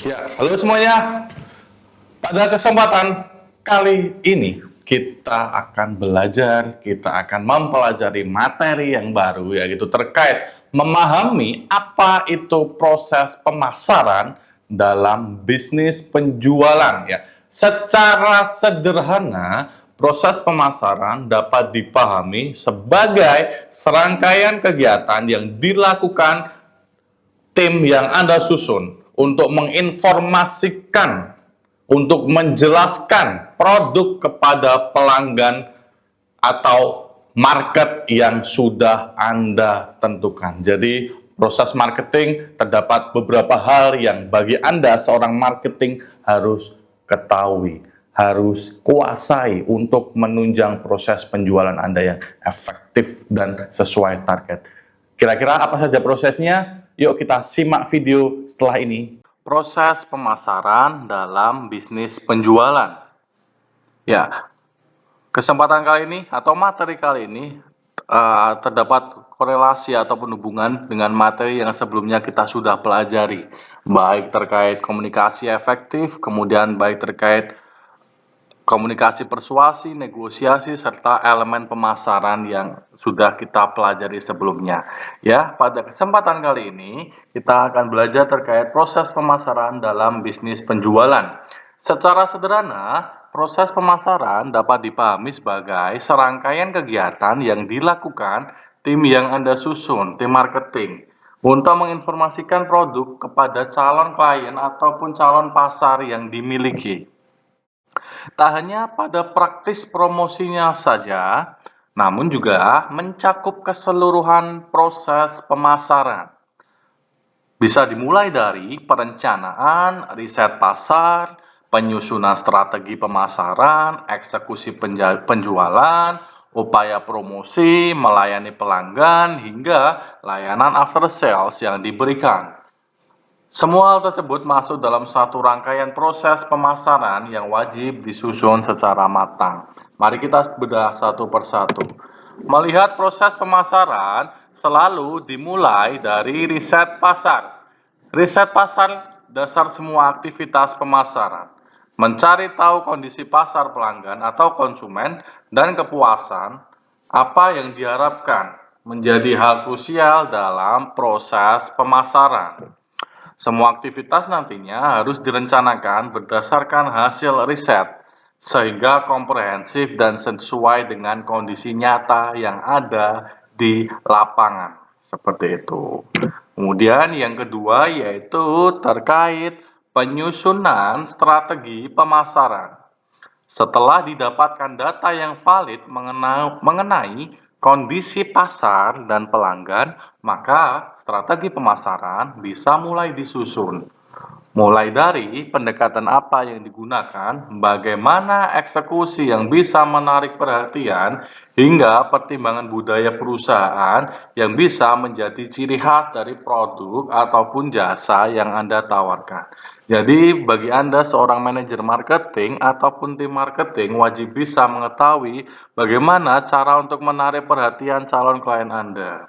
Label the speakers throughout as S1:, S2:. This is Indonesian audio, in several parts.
S1: Ya, halo semuanya. Pada kesempatan kali ini kita akan belajar, kita akan mempelajari materi yang baru, yaitu terkait memahami apa itu proses pemasaran dalam bisnis penjualan ya. Secara sederhana, proses pemasaran dapat dipahami sebagai serangkaian kegiatan yang dilakukan tim yang Anda susun untuk menginformasikan, untuk menjelaskan produk kepada pelanggan atau market yang sudah Anda tentukan. Jadi, proses marketing terdapat beberapa hal yang bagi Anda seorang marketing harus ketahui, harus kuasai untuk menunjang proses penjualan Anda yang efektif dan sesuai target. Kira-kira apa saja prosesnya? Yuk kita simak video setelah ini. Proses pemasaran dalam bisnis penjualan. Ya, kesempatan kali ini atau materi kali ini terdapat korelasi ataupun hubungan dengan materi yang sebelumnya kita sudah pelajari, baik terkait komunikasi efektif, kemudian baik terkait komunikasi persuasi, negosiasi, serta elemen pemasaran yang sudah kita pelajari sebelumnya. Ya, pada kesempatan kali ini kita akan belajar terkait proses pemasaran dalam bisnis penjualan. Secara sederhana, proses pemasaran dapat dipahami sebagai serangkaian kegiatan yang dilakukan tim yang Anda susun, tim marketing, untuk menginformasikan produk kepada calon klien ataupun calon pasar yang dimiliki. Tak hanya pada praktis promosinya saja, namun juga mencakup keseluruhan proses pemasaran. Bisa dimulai dari perencanaan, riset pasar, penyusunan strategi pemasaran, eksekusi penjualan, upaya promosi, melayani pelanggan, hingga layanan after sales yang diberikan. Semua hal tersebut masuk dalam satu rangkaian proses pemasaran yang wajib disusun secara matang. Mari kita bedah satu persatu. Melihat proses pemasaran selalu dimulai dari riset pasar. Riset pasar dasar semua aktivitas pemasaran. Mencari tahu kondisi pasar pelanggan atau konsumen dan kepuasan apa yang diharapkan menjadi hal krusial dalam proses pemasaran. Semua aktivitas nantinya harus direncanakan berdasarkan hasil riset, sehingga komprehensif dan sesuai dengan kondisi nyata yang ada di lapangan. Seperti itu. Kemudian yang kedua yaitu terkait penyusunan strategi pemasaran. Setelah didapatkan data yang valid mengenai kondisi pasar dan pelanggan, maka strategi pemasaran bisa mulai disusun. Mulai dari pendekatan apa yang digunakan, bagaimana eksekusi yang bisa menarik perhatian, hingga pertimbangan budaya perusahaan yang bisa menjadi ciri khas dari produk ataupun jasa yang Anda tawarkan. Jadi, bagi Anda seorang manajer marketing ataupun tim marketing wajib bisa mengetahui bagaimana cara untuk menarik perhatian calon klien Anda.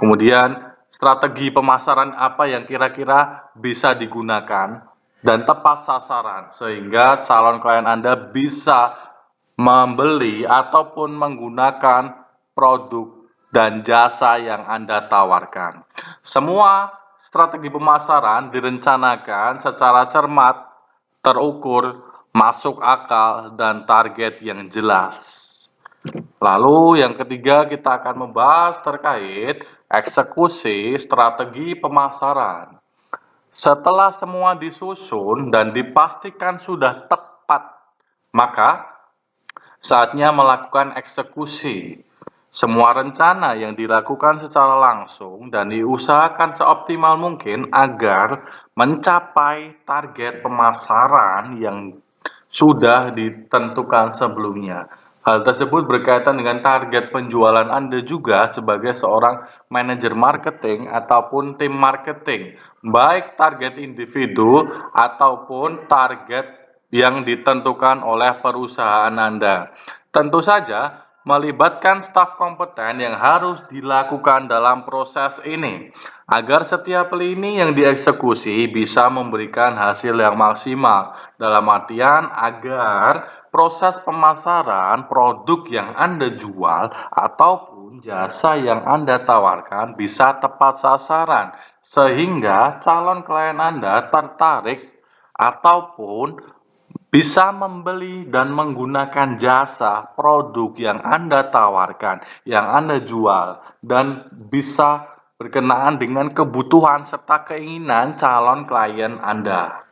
S1: Kemudian, strategi pemasaran apa yang kira-kira bisa digunakan dan tepat sasaran sehingga calon klien Anda bisa membeli ataupun menggunakan produk dan jasa yang Anda tawarkan. Semua strategi pemasaran direncanakan secara cermat, terukur, masuk akal, dan target yang jelas. Lalu yang ketiga kita akan membahas terkait eksekusi strategi pemasaran. Setelah semua disusun dan dipastikan sudah tepat, maka saatnya melakukan eksekusi. Semua rencana yang dilakukan secara langsung dan diusahakan seoptimal mungkin agar mencapai target pemasaran yang sudah ditentukan sebelumnya. Hal tersebut berkaitan dengan target penjualan Anda juga sebagai seorang manajer marketing ataupun tim marketing, baik target individu ataupun target yang ditentukan oleh perusahaan Anda. Tentu saja, melibatkan staf kompeten yang harus dilakukan dalam proses ini, agar setiap lini yang dieksekusi bisa memberikan hasil yang maksimal. Dalam artian agar proses pemasaran produk yang Anda jual ataupun jasa yang Anda tawarkan bisa tepat sasaran, sehingga calon klien Anda tertarik ataupun bisa membeli dan menggunakan jasa produk yang Anda tawarkan, yang Anda jual, dan bisa berkenaan dengan kebutuhan serta keinginan calon klien Anda.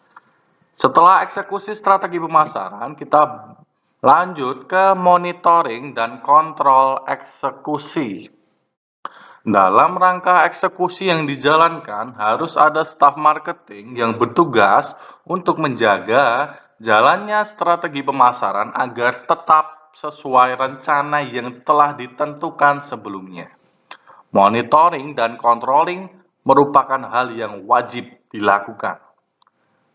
S1: Setelah eksekusi strategi pemasaran, kita lanjut ke monitoring dan kontrol eksekusi. Dalam rangka eksekusi yang dijalankan, harus ada staf marketing yang bertugas untuk menjaga jalannya strategi pemasaran agar tetap sesuai rencana yang telah ditentukan sebelumnya. Monitoring dan controlling merupakan hal yang wajib dilakukan,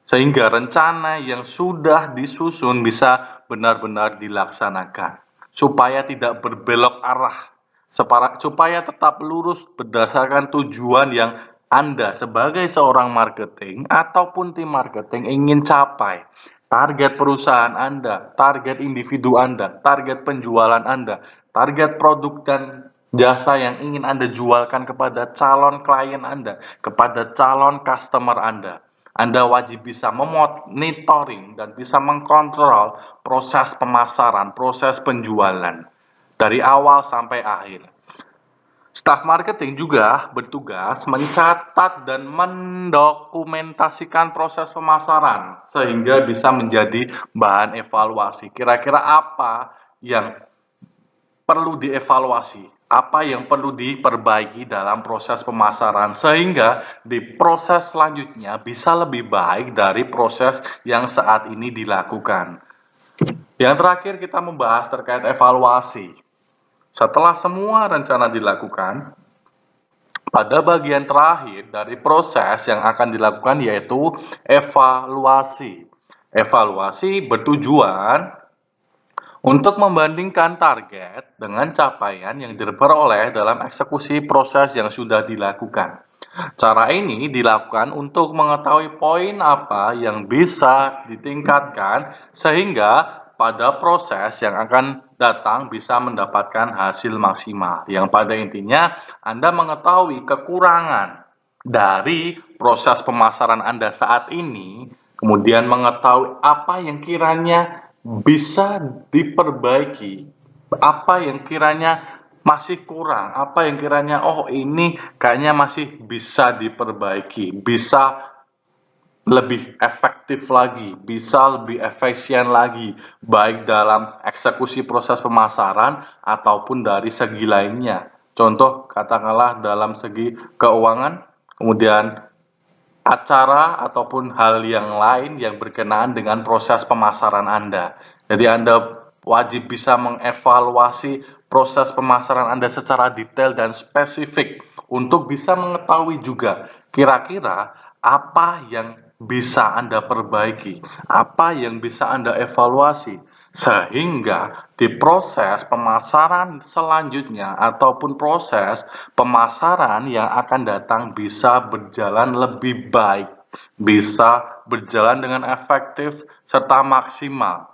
S1: sehingga rencana yang sudah disusun bisa benar-benar dilaksanakan, supaya tidak berbelok arah, supaya tetap lurus berdasarkan tujuan yang Anda sebagai seorang marketing ataupun tim marketing ingin capai. Target perusahaan Anda, target individu Anda, target penjualan Anda, target produk dan jasa yang ingin Anda jualkan kepada calon klien Anda, kepada calon customer Anda. Anda wajib bisa memonitoring dan bisa mengkontrol proses pemasaran, proses penjualan dari awal sampai akhir. Staf marketing juga bertugas mencatat dan mendokumentasikan proses pemasaran sehingga bisa menjadi bahan evaluasi. Kira-kira apa yang perlu dievaluasi, apa yang perlu diperbaiki dalam proses pemasaran sehingga di proses selanjutnya bisa lebih baik dari proses yang saat ini dilakukan. Yang terakhir kita membahas terkait evaluasi. Setelah semua rencana dilakukan, pada bagian terakhir dari proses yang akan dilakukan yaitu evaluasi. Evaluasi bertujuan untuk membandingkan target dengan capaian yang diperoleh dalam eksekusi proses yang sudah dilakukan. Cara ini dilakukan untuk mengetahui poin apa yang bisa ditingkatkan sehingga pada proses yang akan datang bisa mendapatkan hasil maksimal. Yang pada intinya Anda mengetahui kekurangan dari proses pemasaran Anda saat ini, kemudian mengetahui apa yang kiranya bisa diperbaiki, apa yang kiranya masih kurang, apa yang kiranya oh ini kayaknya masih bisa diperbaiki, bisa lebih efektif lagi, bisa lebih efisien lagi, baik dalam eksekusi proses pemasaran ataupun dari segi lainnya. Contoh katakanlah dalam segi keuangan, kemudian acara ataupun hal yang lain yang berkenaan dengan proses pemasaran Anda. Jadi Anda wajib bisa mengevaluasi proses pemasaran Anda secara detail dan spesifik untuk bisa mengetahui juga kira-kira apa yang bisa Anda perbaiki, apa yang bisa Anda evaluasi, sehingga di proses pemasaran selanjutnya ataupun proses pemasaran yang akan datang bisa berjalan lebih baik, bisa berjalan dengan efektif serta maksimal.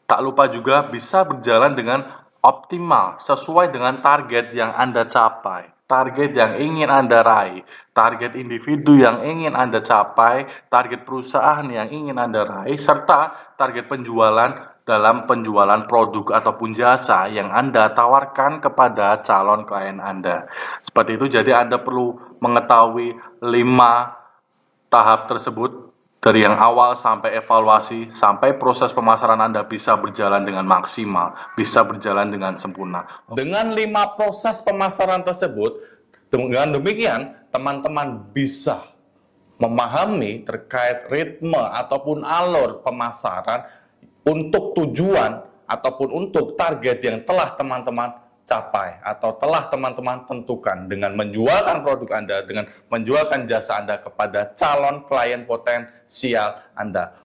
S1: Tak lupa juga bisa berjalan dengan optimal sesuai dengan target yang Anda capai, target yang ingin Anda raih, target individu yang ingin Anda capai, target perusahaan yang ingin Anda raih, serta target penjualan dalam penjualan produk ataupun jasa yang Anda tawarkan kepada calon klien Anda. Seperti itu, jadi Anda perlu mengetahui 5 tahap tersebut dari yang awal sampai evaluasi, sampai proses pemasaran Anda bisa berjalan dengan maksimal, bisa berjalan dengan sempurna. Dengan 5 proses pemasaran tersebut, dengan demikian teman-teman bisa memahami terkait ritme ataupun alur pemasaran untuk tujuan ataupun untuk target yang telah teman-teman capai atau telah teman-teman tentukan dengan menjualkan produk Anda, dengan menjualkan jasa Anda kepada calon klien potensial Anda.